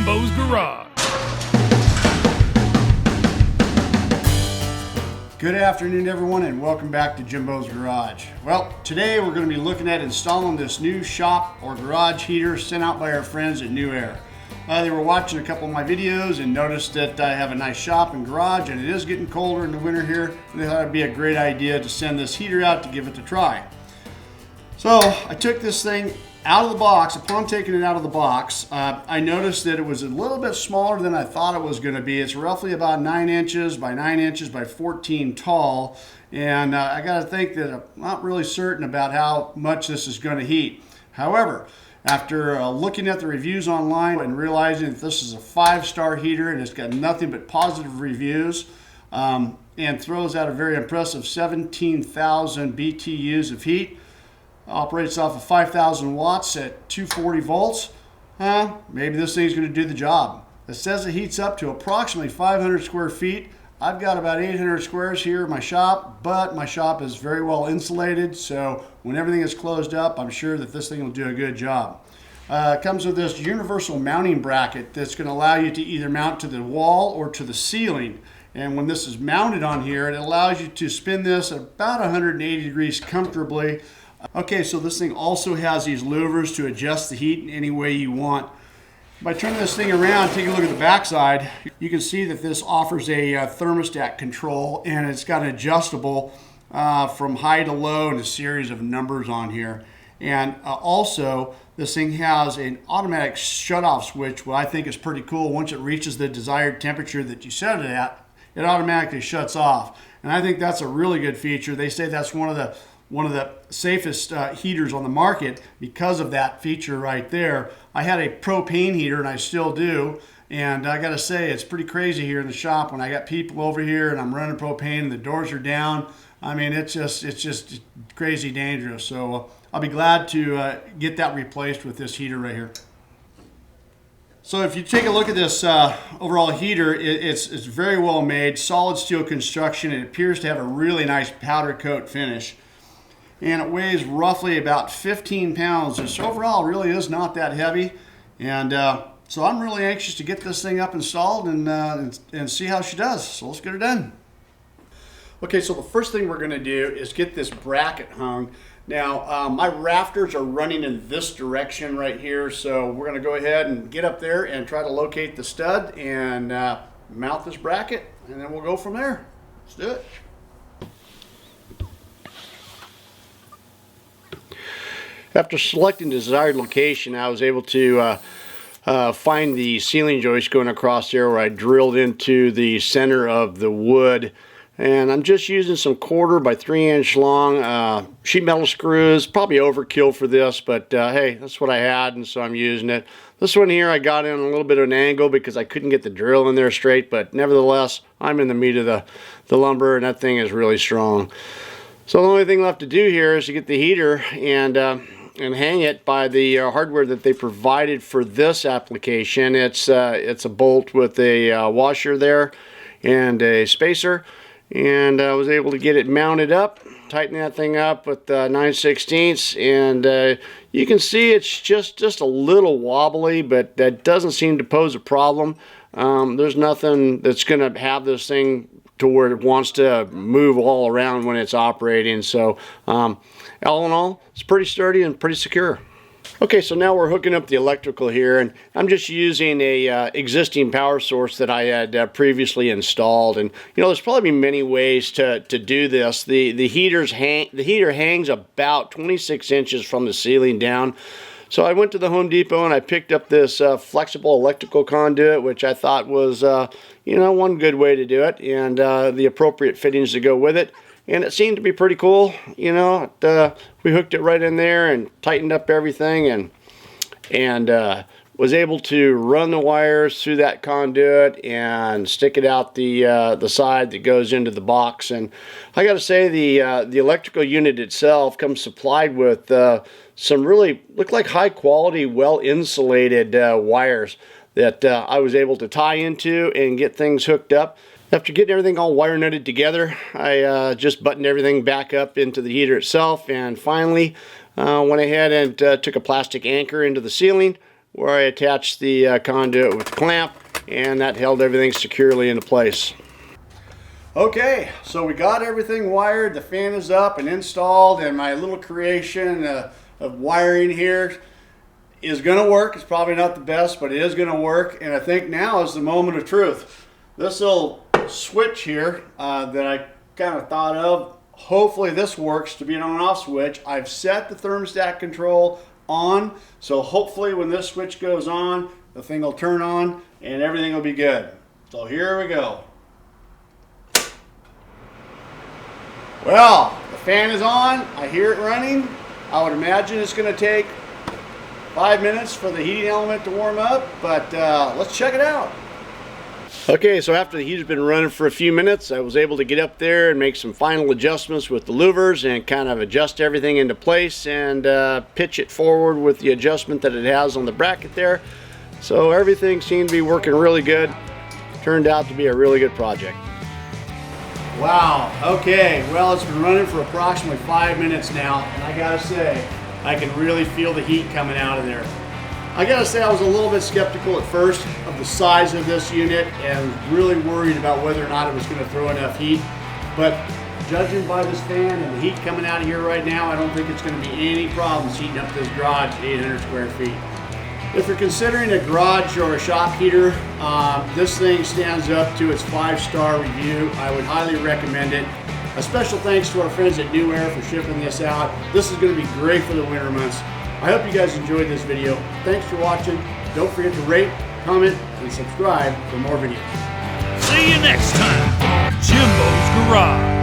Jimbo's Garage. Good afternoon, everyone, and welcome back to Jimbo's Garage. Well, today we're going to be looking at installing this new shop or garage heater sent out by our friends at NewAir. They were watching a couple of my videos and noticed that I have a nice shop and garage, and it is getting colder in the winter here, and they thought it'd be a great idea to send this heater out to give it a try. So I took this thing out of the box. Upon taking it out of the box, I noticed that it was a little bit smaller than I thought it was going to be. It's roughly about 9 inches by 9 inches by 14 tall, and I got to think that I'm not really certain about how much this is going to heat. However, after looking at the reviews online and realizing that this is a 5-star heater and it's got nothing but positive reviews, and throws out a very impressive 17,000 BTUs of heat, operates off of 5,000 watts at 240 volts, maybe this thing's going to do the job. It says it heats up to approximately 500 square feet. I've got about 800 squares here in my shop, but my shop is very well insulated, so when everything is closed up, I'm sure that this thing will do a good job. It comes with this universal mounting bracket that's going to allow you to either mount to the wall or to the ceiling. And when this is mounted on here, it allows you to spin this at about 180 degrees comfortably. Okay, so this thing also has these louvers to adjust the heat in any way you want. By turning this thing around, take a look at the backside, you can see that this offers a thermostat control, and it's got an adjustable from high to low and a series of numbers on here. And also, this thing has an automatic shut-off switch, what I think is pretty cool. Once it reaches the desired temperature that you set it at, it automatically shuts off. And I think that's a really good feature. They say that's one of the safest heaters on the market because of that feature right there. I had a propane heater, and I still do, and I gotta say it's pretty crazy here in the shop when I got people over here and I'm running propane and the doors are down. I mean, it's just crazy dangerous. So I'll be glad to get that replaced with this heater right here. So if you take a look at this overall heater, it's very well made, solid steel construction. It appears to have a really nice powder coat finish. And it weighs roughly about 15 pounds. So overall, it really is not that heavy. And so I'm really anxious to get this thing up installed and see how she does. So let's get her done. Okay, so the first thing we're going to do is get this bracket hung. Now, my rafters are running in this direction right here. So we're going to go ahead and get up there and try to locate the stud and mount this bracket. And then we'll go from there. Let's do it. After selecting the desired location, I was able to find the ceiling joist going across there where I drilled into the center of the wood. And I'm just using some 1/4 by 3 inch long sheet metal screws. Probably overkill for this, but hey, that's what I had, and so I'm using it. This one here I got in a little bit of an angle because I couldn't get the drill in there straight, but nevertheless, I'm in the meat of the lumber, and that thing is really strong. So the only thing left to do here is to get the heater and hang it by the hardware that they provided for this application. It's a bolt with a washer there and a spacer, and I was able to get it mounted up, tighten that thing up with 9/16, and you can see it's just a little wobbly, but that doesn't seem to pose a problem. There's nothing that's going to have this thing to where it wants to move all around when it's operating. So all in all, it's pretty sturdy and pretty secure. Okay, so now we're hooking up the electrical here, and I'm just using a existing power source that I had previously installed. And you know, there's probably many ways to do this. The heater hangs about 26 inches from the ceiling down. So I went to the Home Depot and I picked up this flexible electrical conduit, which I thought was, you know, one good way to do it, and the appropriate fittings to go with it. And it seemed to be pretty cool. You know, we hooked it right in there and tightened up everything, and was able to run the wires through that conduit and stick it out the side that goes into the box. And I got to say, the electrical unit itself comes supplied with some really look like high quality, well insulated wires that I was able to tie into and get things hooked up. After getting everything all wire nutted together, I just buttoned everything back up into the heater itself, and finally went ahead and took a plastic anchor into the ceiling, where I attached the conduit with the clamp, and that held everything securely into place. Okay, so we got everything wired, the fan is up and installed, and my little creation of wiring here is going to work. It's probably not the best, but it is going to work, and I think now is the moment of truth. This little switch here that I kind of thought of, hopefully this works to be an on-off switch. I've set the thermostat control on, so hopefully when this switch goes on, the thing will turn on and everything will be good. So here we go. Well, the fan is on. I hear it running. I would imagine it's going to take 5 minutes for the heating element to warm up, but let's check it out. Okay, so after the heater's been running for a few minutes, I was able to get up there and make some final adjustments with the louvers and kind of adjust everything into place and pitch it forward with the adjustment that it has on the bracket there. So everything seemed to be working really good. Turned out to be a really good project. Wow, okay, well, it's been running for approximately 5 minutes now, and I gotta say, I can really feel the heat coming out of there. I gotta say I was a little bit skeptical at first of the size of this unit and really worried about whether or not it was going to throw enough heat, but judging by this fan and the heat coming out of here right now, I don't think it's going to be any problems heating up this garage 800 square feet. If you're considering a garage or a shop heater, this thing stands up to its 5-star review. I would highly recommend it. A special thanks to our friends at NewAir for shipping this out. This is going to be great for the winter months. I hope you guys enjoyed this video. Thanks for watching. Don't forget to rate, comment, and subscribe for more videos. See you next time on Jimbo's Garage.